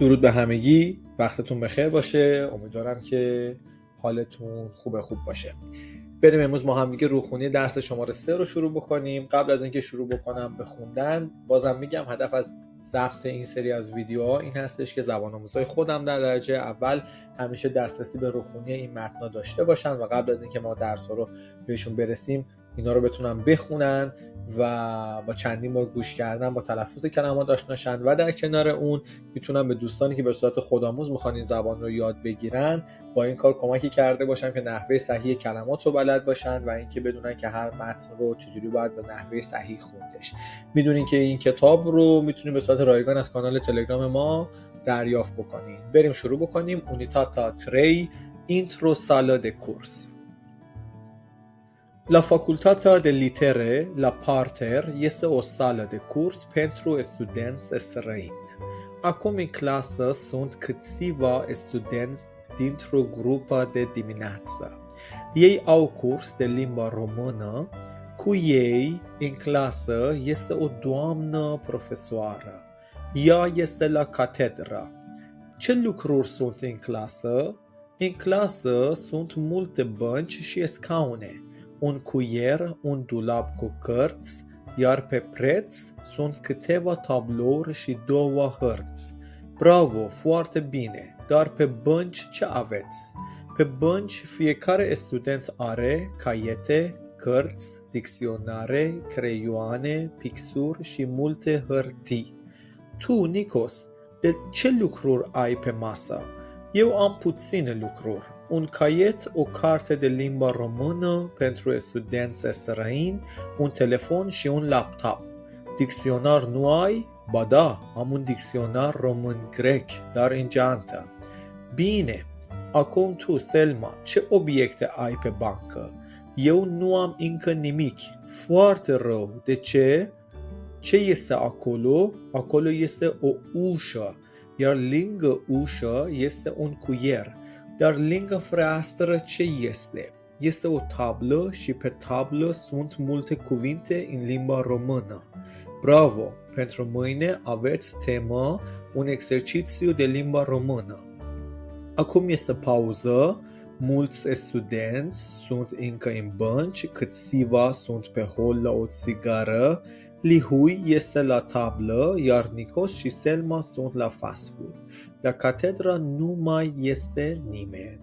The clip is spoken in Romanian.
درود به همگی، وقتتون بخیر باشه. امیدوارم که حالتون خوب باشه. بریم امروز ما هم دیگه روخونی درس شماره 3 رو شروع بکنیم. قبل از اینکه شروع بکنم به خوندن، بازم میگم هدف از ضبط این سری از ویدیوها این هستش که زبان آموزای خودم در درجه اول همیشه دسترسی به روخونی این متن‌ها داشته باشن و قبل از اینکه ما درس‌ها رو بهشون برسیم اینا رو بتونن بخونن و با چندین بار گوش کردن با تلفظ کلمات آشنا شن و در کنار اون میتونن به دوستانی که به صورت خودآموز میخوان این زبان رو یاد بگیرن با این کار کمکی کرده باشن که نحوه صحیح کلمات رو بلد باشن و اینکه بدونن که هر متن رو چجوری باید به نحوه صحیح خوندش. میدونین که این کتاب رو میتونین به صورت رایگان از کانال تلگرام ما دریافت بکنین. بریم شروع بکنیم. اونیتاتا تری اینترو سالا د کورس. La facultata de litere, la parter, este o sală de curs pentru studenți străini. Acum în clasă sunt câțiva studenți dintr-o grupă de dimineață. Ei au curs de limba română. Cu ei în clasă este o doamnă profesoară. Ea este la catedră. Ce lucruri sunt în clasă? În clasă sunt multe bănci și scaune. Un cuier, un dulap cu cărți, iar pe preț sunt câteva tablouri și două hărți. Bravo, foarte bine, dar pe bănci ce aveți? Pe bănci fiecare student are caiete, cărți, dicționare, creioane, pixuri și multe hârtii. Tu, Nicos, de ce lucruri ai pe masă? Eu am puține lucruri. Un caiet, o carte de limba română pentru studenți străini, un telefon și un laptop. Dicționar nu ai? Ba da, am un dicționar român-grec, dar în geantă. Bine, acum tu, Selma, ce obiecte ai pe bancă? Eu nu am încă nimic. Foarte rău. De ce? Ce este acolo? Acolo este o ușă, iar lângă ușă este un cuier. Dar lângă fereastră ce este? Este o tablă și pe tablă sunt multe cuvinte în limba română. Bravo! Pentru mâine aveți temă un exercițiu de limba română. Acum este pauză, mulți studenți sunt încă în bănci, câțiva sunt pe hol la o țigară, Lihui este la tablă, iar Nicos și Selma sunt la fast food. La catedră nu mai este nimeni.